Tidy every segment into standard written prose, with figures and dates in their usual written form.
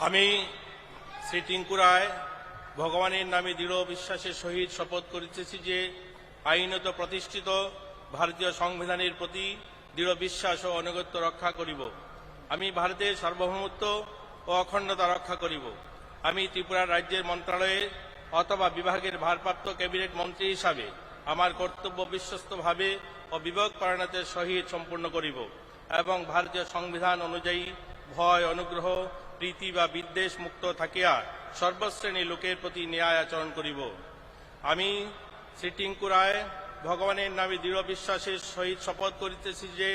আমি শ্রী টিঙ্কুরায় ভগবানের নামে দৃঢ় বিশ্বাসের সহিত শপথ করিতেছি যে আইনত প্রতিষ্ঠিত ভারতীয় সংবিধানের প্রতি দৃঢ় বিশ্বাস ও আনুগত্য রক্ষা করিব। আমি ভারতের সার্বভৌমত্ব ও অখণ্ডতা রক্ষা করিব। আমি ত্রিপুরা রাজ্যের মন্ত্রণালয়ে অথবা বিভাগের ভারপ্রাপ্ত ক্যাবিনেট মন্ত্রী হিসাবে আমার কর্তব্য বিশ্বস্তভাবে ও বিবেকপরায়ণতার সহিত সম্পূর্ণ করিব এবং ভারতীয় সংবিধান অনুযায়ী ভয়, অনুগ্রহ, প্রীতি বা বিদ্বেষ মুক্ত থাকিয়া সর্বশ্রেণী লোকের প্রতি ন্যায় আচরণ করিব। আমি শ্রী টিঙ্কুরায় ভগবানের নামে দৃঢ় বিশ্বাসের সহিত শপথ করিতেছি যে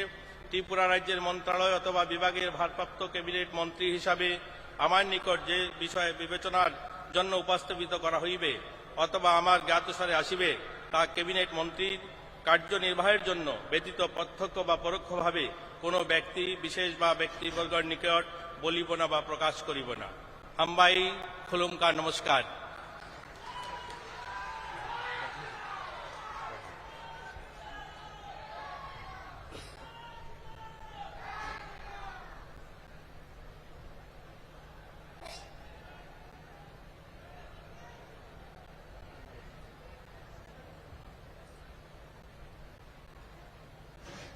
ত্রিপুরা রাজ্যের মন্ত্রণালয় অথবা বিভাগের ভারপ্রাপ্ত ক্যাবিনেট মন্ত্রী হিসাবে আমার নিকট যে বিষয়ে বিবেচনার জন্য উপস্থাপিত করা হইবে অথবা আমার জ্ঞাতসারে আসিবে তা ক্যাবিনেট মন্ত্রীর কার্যনির্বাহের জন্য ব্যতীত প্রত্যক্ষ বা পরোক্ষভাবে কোনো ব্যক্তি বিশেষ বা ব্যক্তিবর্গের নিকট বলিব না বা প্রকাশ করিব না। হাম্বাই খুলুমকা নমস্কার।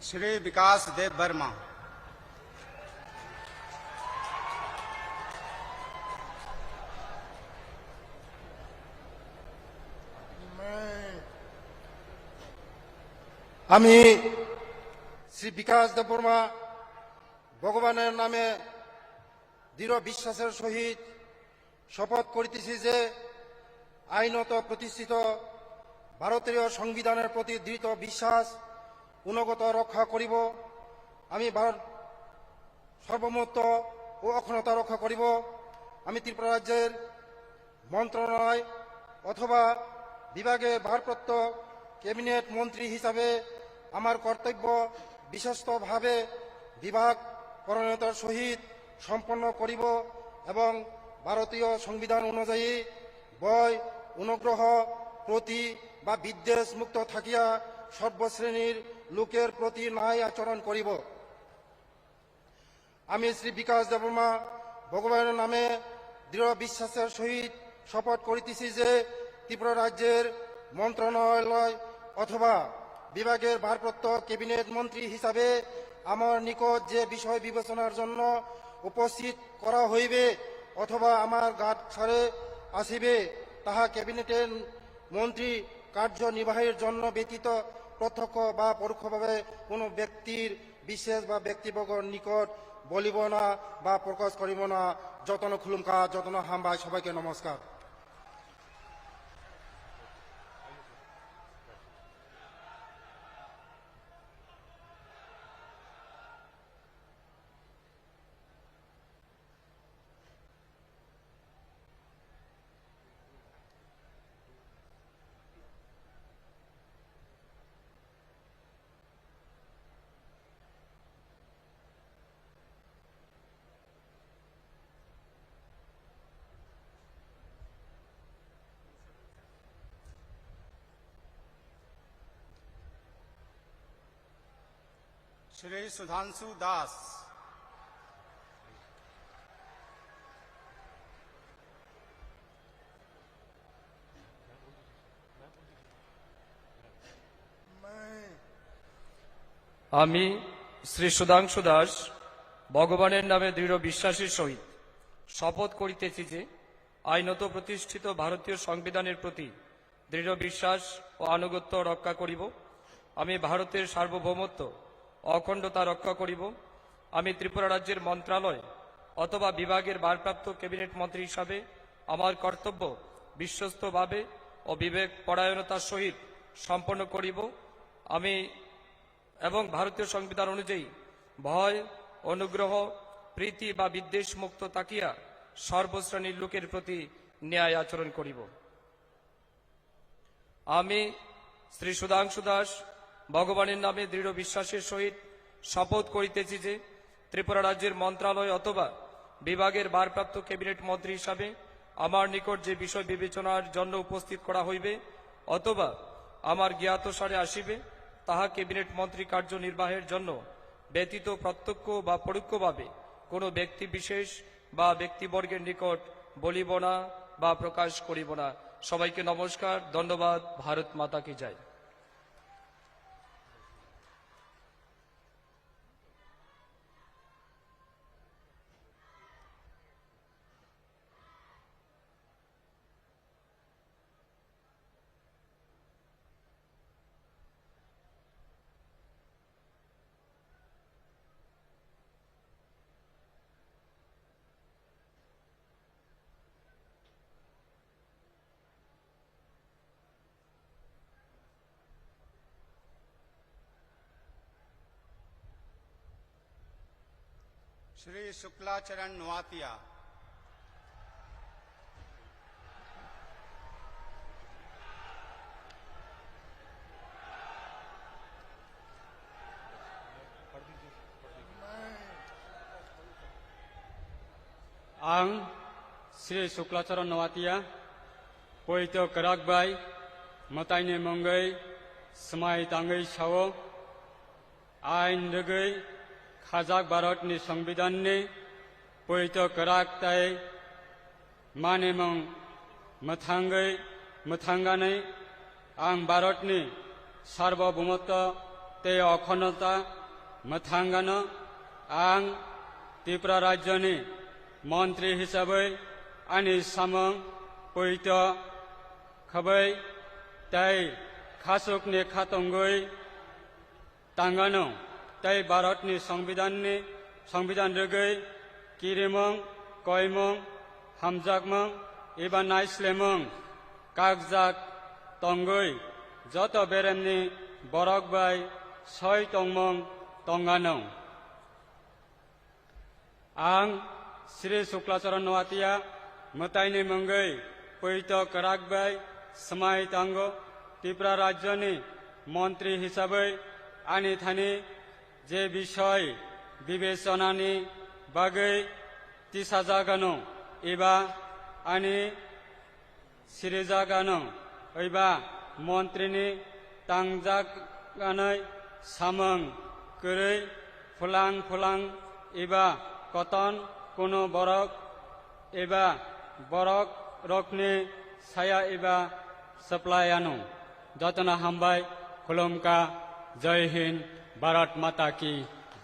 श्री विकास देव वर्मा। আমি শ্রী বিকাশ দেব বর্মা ভগবানের নামে দৃঢ় বিশ্বাসের সহিত শপথ করিতেছি যে আইনত প্রতিষ্ঠিত ভারতীয় সংবিধানের প্রতি দৃঢ় বিশ্বাস গুণগত রক্ষা করিব। আমি ভারত সার্বভৌমত্ব ও অখণ্ডতা রক্ষা করিব। আমি ত্রিপুরা রাজ্যের মন্ত্রণালয় অথবা বিভাগের ভারপ্রাপ্ত ক্যাবিনেট মন্ত্রী হিসাবে আমার কর্তব্য বিশ্বস্তভাবে বিভাগ পরায়ণতার সহিত সম্পন্ন করিব এবং ভারতীয় সংবিধান অনুযায়ী ভয়, অনুগ্রহ, প্রতি বা বিদ্বেষ মুক্ত থাকিয়া সর্বশ্রেণীর লোকের প্রতি ন্যায় আচরণ করিব। আমি শ্রী বিকাশ দেববর্মা ভগবানের নামে দৃঢ় বিশ্বাসের সহিত শপথ করিতেছি যে ত্রিপুরা রাজ্যের মন্ত্রণালয় অথবা বিভাগের ভারপ্রাপ্ত ক্যাবিনেট মন্ত্রী হিসাবে আমার নিকট যে বিষয় বিবেচনার জন্য উপস্থিত করা হইবে অথবা আমার জ্ঞাতসারে আসিবে তাহা ক্যাবিনেটের মন্ত্রী কার্যনির্বাহের জন্য ব্যতীত প্রত্যক্ষ বা পরোক্ষভাবে কোনো ব্যক্তির বিশেষ বা ব্যক্তিবর্গের নিকট বলিব না বা প্রকাশ করিব না। যতন খুলুমকা, যতন হামবাই। সবাইকে নমস্কার। श्री सुधांशु दास। আমি শ্রী সুধাংশু দাস ভগবানের নামে দৃঢ় বিশ্বাসের সহিত শপথ করিতেছি যে আইনত প্রতিষ্ঠিত ভারতীয় সংবিধানের প্রতি দৃঢ় বিশ্বাস ও আনুগত্য রক্ষা করিব। আমি ভারতের সার্বভৌমত্ব অখণ্ডতা রক্ষা করিব। আমি ত্রিপুরা রাজ্যের মন্ত্রণালয় অথবা বিভাগের ভারপ্রাপ্ত ক্যাবিনেট মন্ত্রী হিসাবে আমার কর্তব্য বিশ্বস্তভাবে ও বিবেক পরায়ণতার সহিত সম্পন্ন করিব। আমি এবং ভারতীয় সংবিধান অনুযায়ী ভয়, অনুগ্রহ, প্রীতি বা বিদ্বেষ মুক্ত তাকিয়া সর্বশ্রেণীর লোকের প্রতি ন্যায় আচরণ করিব। আমি শ্রী সুধাংশু দাস ভগবানের নামে দৃঢ় বিশ্বাসের সহিত শপথ করিতেছি যে ত্রিপুরা রাজ্যের মন্ত্রণালয় অথবা বিভাগের ভারপ্রাপ্ত ক্যাবিনেট মন্ত্রী হিসাবে আমার নিকট যে বিষয় বিবেচনার জন্য উপস্থিত করা হইবে অথবা আমার জ্ঞাতসারে আসিবে তাহা ক্যাবিনেট মন্ত্রী কার্যনির্বাহের জন্য ব্যতীত প্রত্যক্ষ বা পরোক্ষভাবে কোনো ব্যক্তি বিশেষ বা ব্যক্তিবর্গের নিকট বলিব না বা প্রকাশ করিব না। সবাইকে নমস্কার, ধন্যবাদ। ভারত মাতা কি জয়। श्री शुक्लाचरण नोआतिया। आं श्री शुक्लाचरण नवातिया पवित्र कराकबाई मताइने मंगई समाय तांगई सावो आइन रगई खाजाक भारतनि संविधाननि पवित्र कराक ताई माने मंग मथांगई मथांगानै आं भारतनि सार्वभौमत्व ते अखंडता मथांगानो आं त्रिपुरा राज्यनि मंत्री हिसाबै आंनि सामं पवित्र खबै ताई खासुकनि खातंगै तांगानो ताई भारतनि संविधान रगै किरिमं कयमं हामजाकमं एबा नाइस्लेमं कागजाक तंगै जत बेरेमनि बरक बाय सय तंमं तंगानो आं श्री शुक्लाचरण नवातिया मताइने मंगई पवित्र कराकबाई समाय तांगो त्रिपुरा राज्यनि मंत्री हिसाबै आंनि थानि जे विषय विवेचनानि बागै तिसाजागानो एबा आंनि सिरिजागानो एबा मंत्रिनि तांजागानै सामं करै फुलां फुलां एबा कतन कोनो बरक एबा बरक रकनि साया एबा सप्लायानो जतना हामबाय खुलुमका। जय हिंद, भारत माता की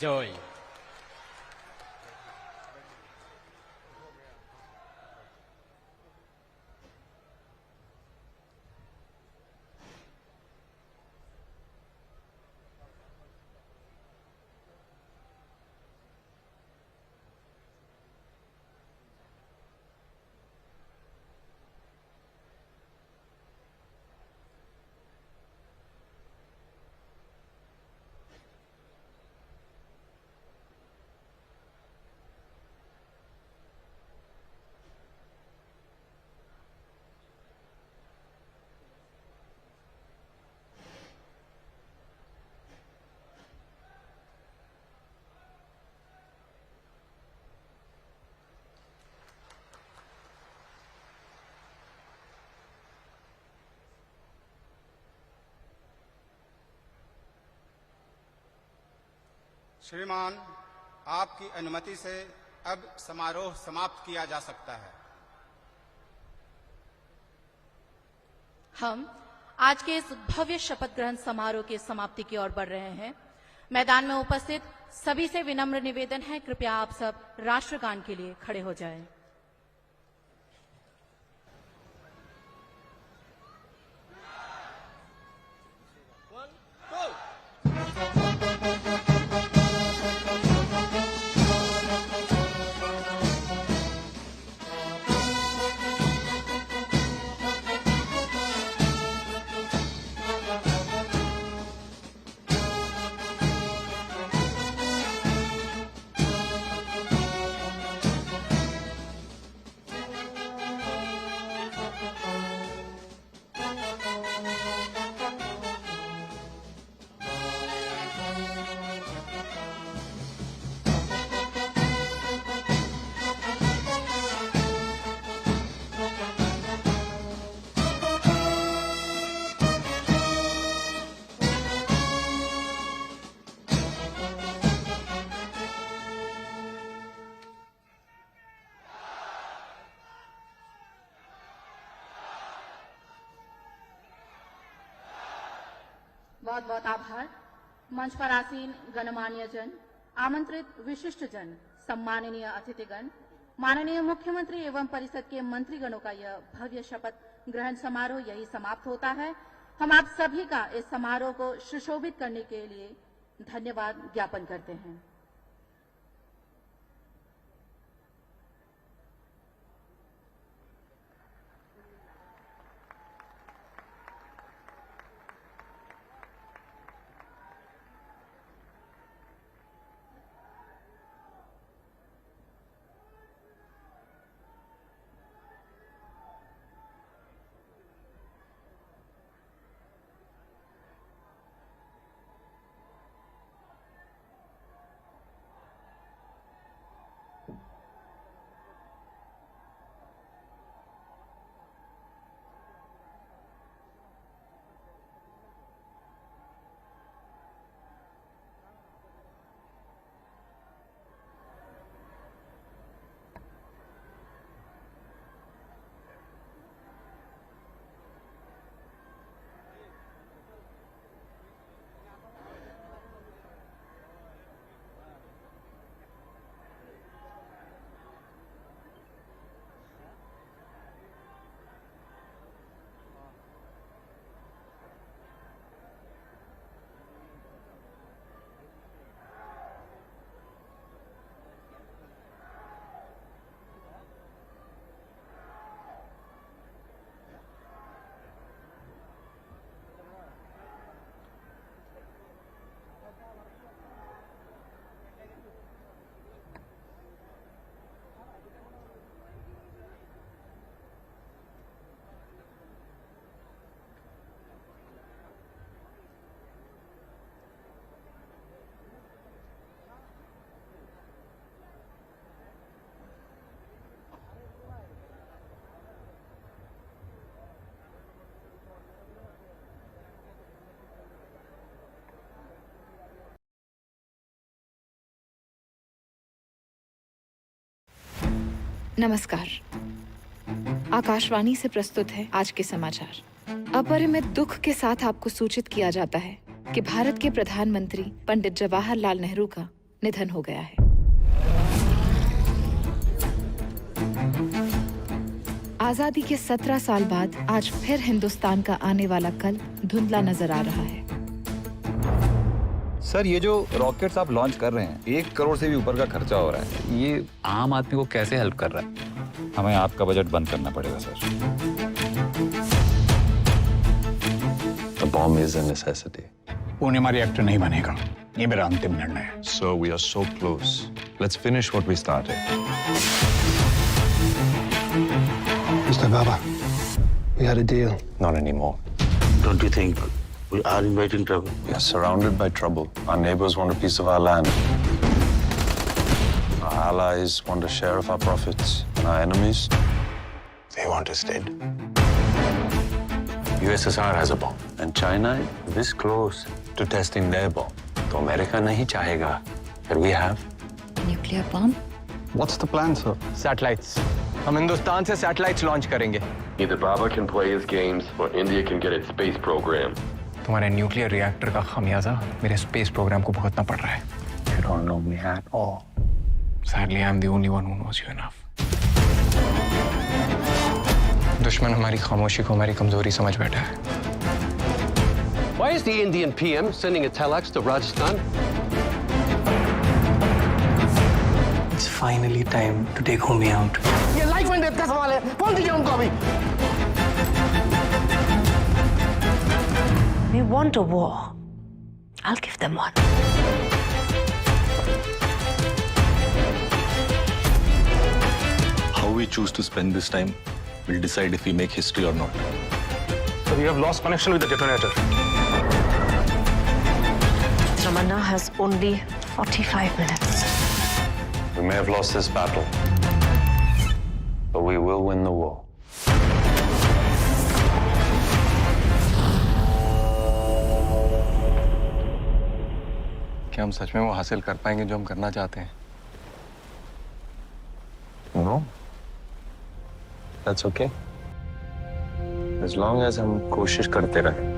जय। श्रीमान, आपकी अनुमति से अब समारोह समाप्त किया जा सकता है। हम आज के इस भव्य शपथ ग्रहण समारोह की समाप्ति की ओर बढ़ रहे हैं। मैदान में उपस्थित सभी से विनम्र निवेदन है, कृपया आप सब राष्ट्रगान के लिए खड़े हो जाएं। बहुत बहुत आभार। मंच पर आसीन गणमान्य जन, आमंत्रित विशिष्ट जन, सम्माननीय अतिथिगण, माननीय मुख्यमंत्री एवं परिषद के मंत्रीगणों का यह भव्य शपथ ग्रहण समारोह यही समाप्त होता है। हम आप सभी का इस समारोह को सुशोभित करने के लिए धन्यवाद ज्ञापन करते हैं। नमस्कार। आकाशवाणी से प्रस्तुत है आज के समाचार। अपरिमित दुख के साथ आपको सूचित किया जाता है कि भारत के प्रधानमंत्री पंडित जवाहरलाल नेहरू का निधन हो गया है। आजादी के 17 साल बाद आज फिर हिंदुस्तान का आने वाला कल धुंधला नजर आ रहा है। सर, ये जो रॉकेट्स आप लॉन्च कर रहे हैं, 1 करोड़ से भी ऊपर का खर्चा हो रहा है। ये आम आदमी को कैसे हेल्प कर रहा है? हमें आपका बजट बंद करना पड़ेगा sir. The bomb is a necessity. Purnima reactor नहीं बनेगा, ये मेरा अंतिम निर्णय है। So we are so close. Let's finish what we started. Mr. Baba, we had a deal. Not anymore. Don't you think we are inviting trouble? We are surrounded by trouble. Our neighbors want a piece of our land. Our allies want a share of our profits. And our enemies, They want us dead. USSR has a bomb. And China is this close to testing their bomb. So America nahi chahega. But we have. Nuclear bomb? What's the plan, sir? Satellites. हम हिंदुस्तान से satellites launch करेंगे। Either Baba can play his games or India can get its space program. तुम्हारे nuclear reactor का खामियाजा मेरे space programme को भुगतना पड़ रहा है। You don't know me at all. Sadly, I am the only one who knows you enough. दुश्मन हमारी खामोशी को हमारी कमजोरी समझ बैठा है। Why is the Indian PM sending a telex to Rajasthan? It's finally time to take Homi out. ये लाइफ एंड डेथ का सवाल है, फोन दीजिए उनको अभी। We want a war. I'll give them one. How we choose to spend this time will decide if we make history or not. So we have lost connection with the detonator. Ramanna has only 45 minutes. We may have lost this battle, but we will win the war. क्या हम सच में वो हासिल कर पाएंगे जो हम करना चाहते हैं? No. That's okay. As long as हम कोशिश करते रहे,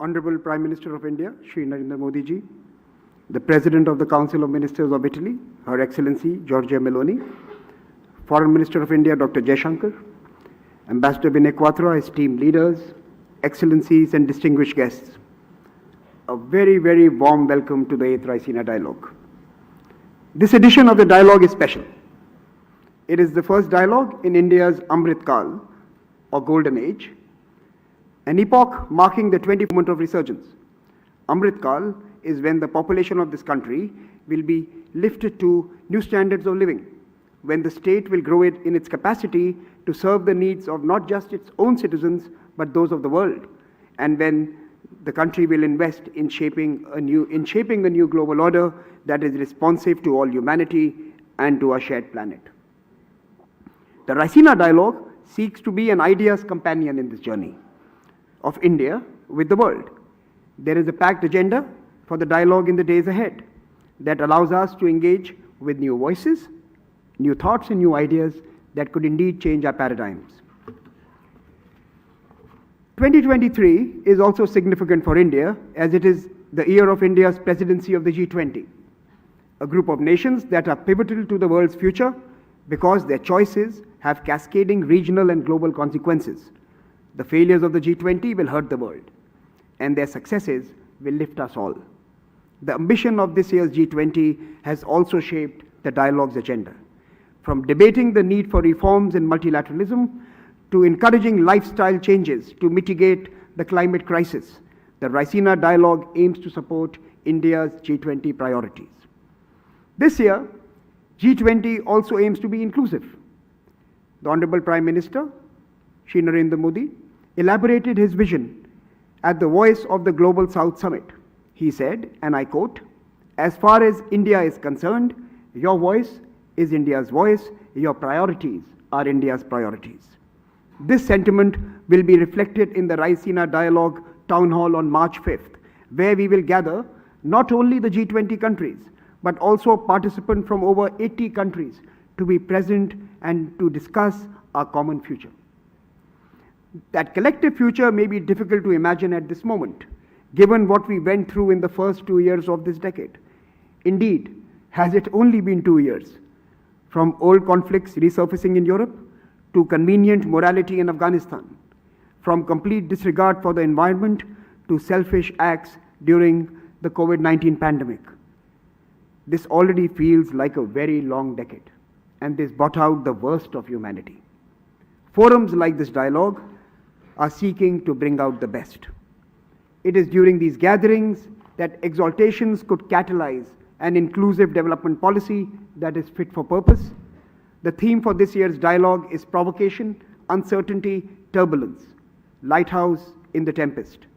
Honorable Prime Minister of India, Shri Narendra Modi ji, the President of the Council of Ministers of Italy, Her Excellency Giorgia Meloni, Foreign Minister of India, Dr. Jaishankar, Ambassador Vinay Quatra, esteemed leaders, Excellencies and distinguished guests, a very, very warm welcome to the 8th Raisina Dialogue. This edition of the dialogue is special. It is the first dialogue in India's Amrit Kal, or Golden Age, an epoch marking the 20th moment of resurgence. Amrit Kal is when the population of this country will be lifted to new standards of living, when the state will grow it in its capacity to serve the needs of not just its own citizens, but those of the world, and when the country will invest in shaping a new global order that is responsive to all humanity and to our shared planet. The Raisina Dialogue seeks to be an ideas companion in this journey of India with the world. There is a packed agenda for the dialogue in the days ahead that allows us to engage with new voices, new thoughts and new ideas that could indeed change our paradigms. 2023 is also significant for India as it is the year of India's presidency of the G20, a group of nations that are pivotal to the world's future because their choices have cascading regional and global consequences. The failures of the G20 will hurt the world, and their successes will lift us all. The ambition of this year's G20 has also shaped the dialogue's agenda. From debating the need for reforms in multilateralism to encouraging lifestyle changes to mitigate the climate crisis, the Raisina Dialogue aims to support India's G20 priorities. This year, G20 also aims to be inclusive. The Honorable Prime Minister, Shri Narendra Modi, elaborated his vision at the Voice of the Global South Summit. He said, and I quote, "As far as India is concerned, your voice is India's voice, your priorities are India's priorities." This sentiment will be reflected in the Raisina Dialogue Town Hall on March 5th, where we will gather not only the G20 countries, but also participants from over 80 countries to be present and to discuss our common future. That collective future may be difficult to imagine at this moment, given what we went through in the first 2 years of this decade. Indeed, has it only been 2 years? From old conflicts resurfacing in Europe to convenient morality in Afghanistan, from complete disregard for the environment to selfish acts during the COVID-19 pandemic. This already feels like a very long decade, and this brought out the worst of humanity. Forums like this dialogue are seeking to bring out the best. It is during these gatherings that exaltations could catalyze an inclusive development policy that is fit for purpose. The theme for this year's dialogue is provocation, uncertainty, turbulence, lighthouse in the tempest.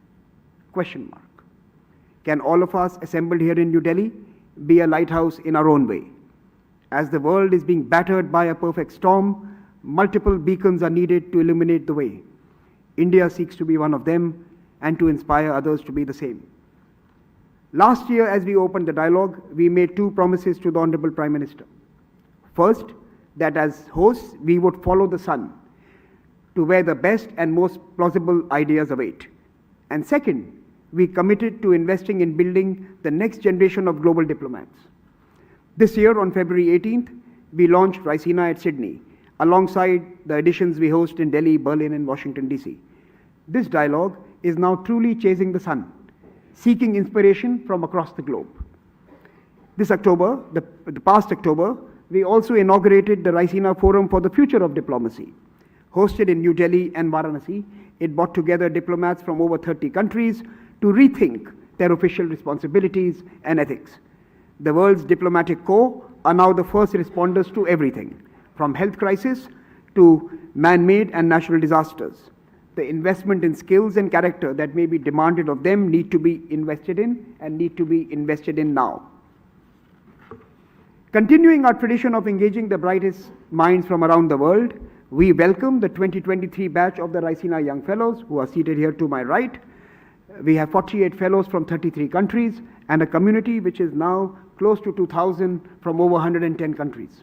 Question mark. Can all of us assembled here in New Delhi be a lighthouse in our own way? As the world is being battered by a perfect storm, multiple beacons are needed to illuminate the way. India seeks to be one of them and to inspire others to be the same. Last year, as we opened the dialogue, we made 2 promises to the Honorable Prime Minister. First, that as hosts, we would follow the sun to where the best and most plausible ideas await. And second, we committed to investing in building the next generation of global diplomats. This year, on February 18th, we launched Raisina at Sydney, alongside the editions we host in Delhi, Berlin, and Washington, D.C. This dialogue is now truly chasing the sun, seeking inspiration from across the globe. This October, the past October, we also inaugurated the Raisina Forum for the Future of Diplomacy. Hosted in New Delhi and Varanasi, it brought together diplomats from over 30 countries to rethink their official responsibilities and ethics. The world's diplomatic corps are now the first responders to everything, from health crisis to man-made and natural disasters. The investment in skills and character that may be demanded of them need to be invested in and need to be invested in now. Continuing our tradition of engaging the brightest minds from around the world, we welcome the 2023 batch of the Raisina Young Fellows who are seated here to my right. We have 48 fellows from 33 countries and a community which is now close to 2,000 from over 110 countries.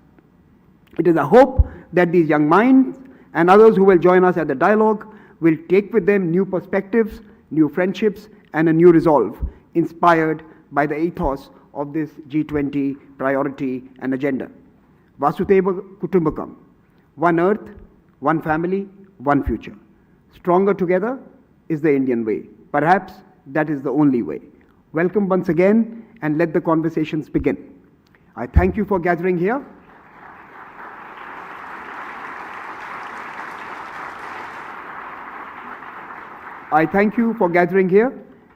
It is a hope that these young minds and others who will join us at the dialogue will take with them new perspectives, new friendships, and a new resolve inspired by the ethos of this G20 priority and agenda. Vasudhaiva Kutumbakam, one earth, one family, one future. Stronger together is the Indian way. Perhaps that is the only way. Welcome once again, and let the conversations begin. I thank you for gathering here. I thank you for gathering here,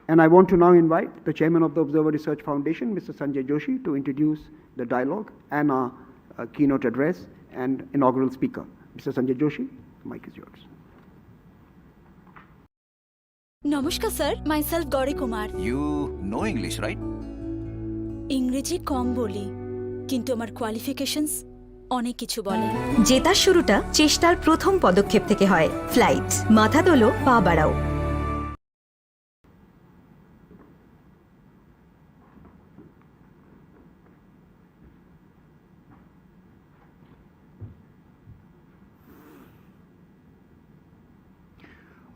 and I want to now invite the Chairman of the Observer Research Foundation, Mr. Sanjay Joshi, to introduce the dialogue and our keynote address and inaugural speaker. Mr. Sanjay Joshi, the mic is yours. Namaskar, sir. Myself, Gauri Kumar. You know English, right? ইংরেজি কম বলি, কিন্তু আমার qualifications অনেক কিছু বলে। জেতার শুরুটা চেষ্টার প্রথম পদক্ষেপ থেকে হয়। ফ্লাইট, মাথা তোলো, পা বাড়াও।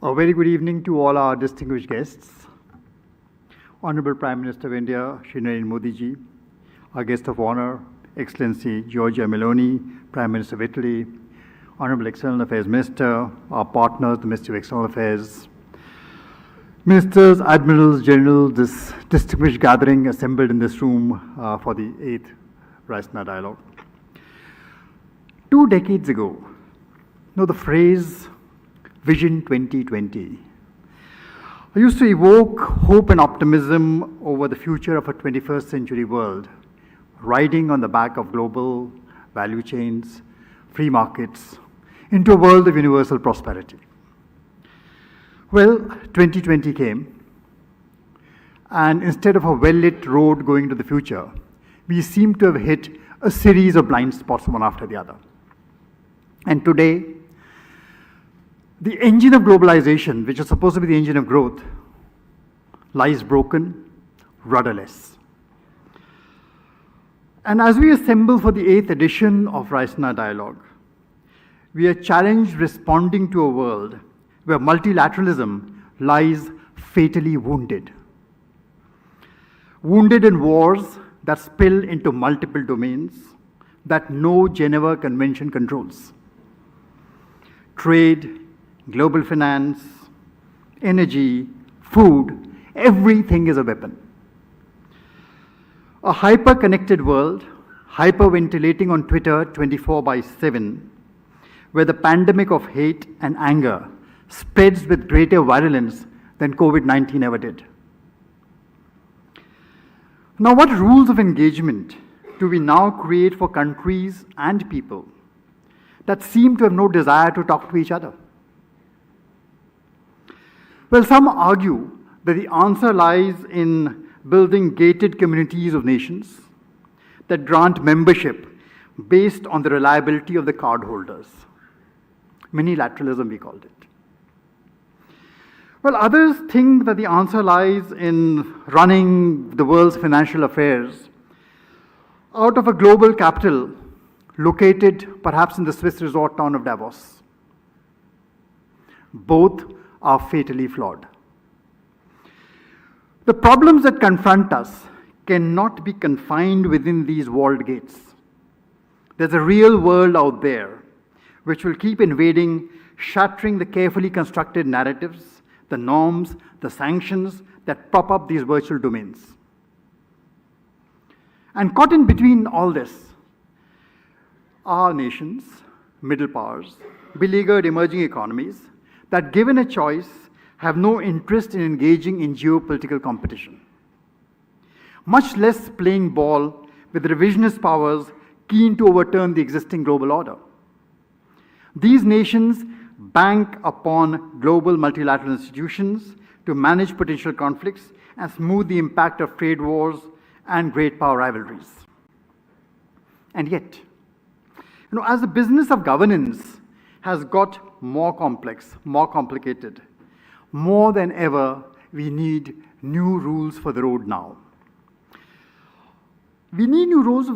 A very good evening to all our distinguished guests. Honorable Prime Minister of India, Shri Narendra Modi ji, our guest of honor, Excellency Giorgia Meloni, Prime Minister of Italy, Honorable External Affairs Minister, our partners, the Ministry of External Affairs, Ministers, Admirals, Generals, this distinguished gathering assembled in this room for the 8th Raisina Dialogue. 2 decades ago, the phrase Vision 2020 used to evoke hope and optimism over the future of a 21st century world, riding on the back of global value chains, free markets, into a world of universal prosperity. Well, 2020 came, and instead of a well-lit road going to the future, we seem to have hit a series of blind spots one after the other. And today, the engine of globalization, which is supposed to be the engine of growth, lies broken, rudderless. And as we assemble for the 8th edition of Raisina Dialogue, we are challenged responding to a world where multilateralism lies fatally wounded. Wounded in wars that spill into multiple domains that no Geneva Convention controls. Trade, global finance, energy, food, everything is a weapon. A hyper-connected world, hyperventilating on Twitter 24/7, where the pandemic of hate and anger spreads with greater virulence than COVID-19 ever did. Now, what rules of engagement do we now create for countries and people that seem to have no desire to talk to each other? Well, some argue that the answer lies in building gated communities of nations that grant membership based on the reliability of the cardholders. Minilateralism, we called it. Well, others think that the answer lies in running the world's financial affairs out of a global capital located perhaps in the Swiss resort town of Davos. Both are fatally flawed. The problems that confront us cannot be confined within these walled gates. There's a real world out there which will keep invading, shattering the carefully constructed narratives, the norms, the sanctions that prop up these virtual domains. And caught in between all this are nations, middle powers, beleaguered emerging economies that, given a choice, have no interest in engaging in geopolitical competition, much less playing ball with revisionist powers keen to overturn the existing global order. These nations bank upon global multilateral institutions to manage potential conflicts and smooth the impact of trade wars and great power rivalries. And yet, as the business of governance has got more complex, more complicated, more than ever, we need new rules for the road now. We need new rules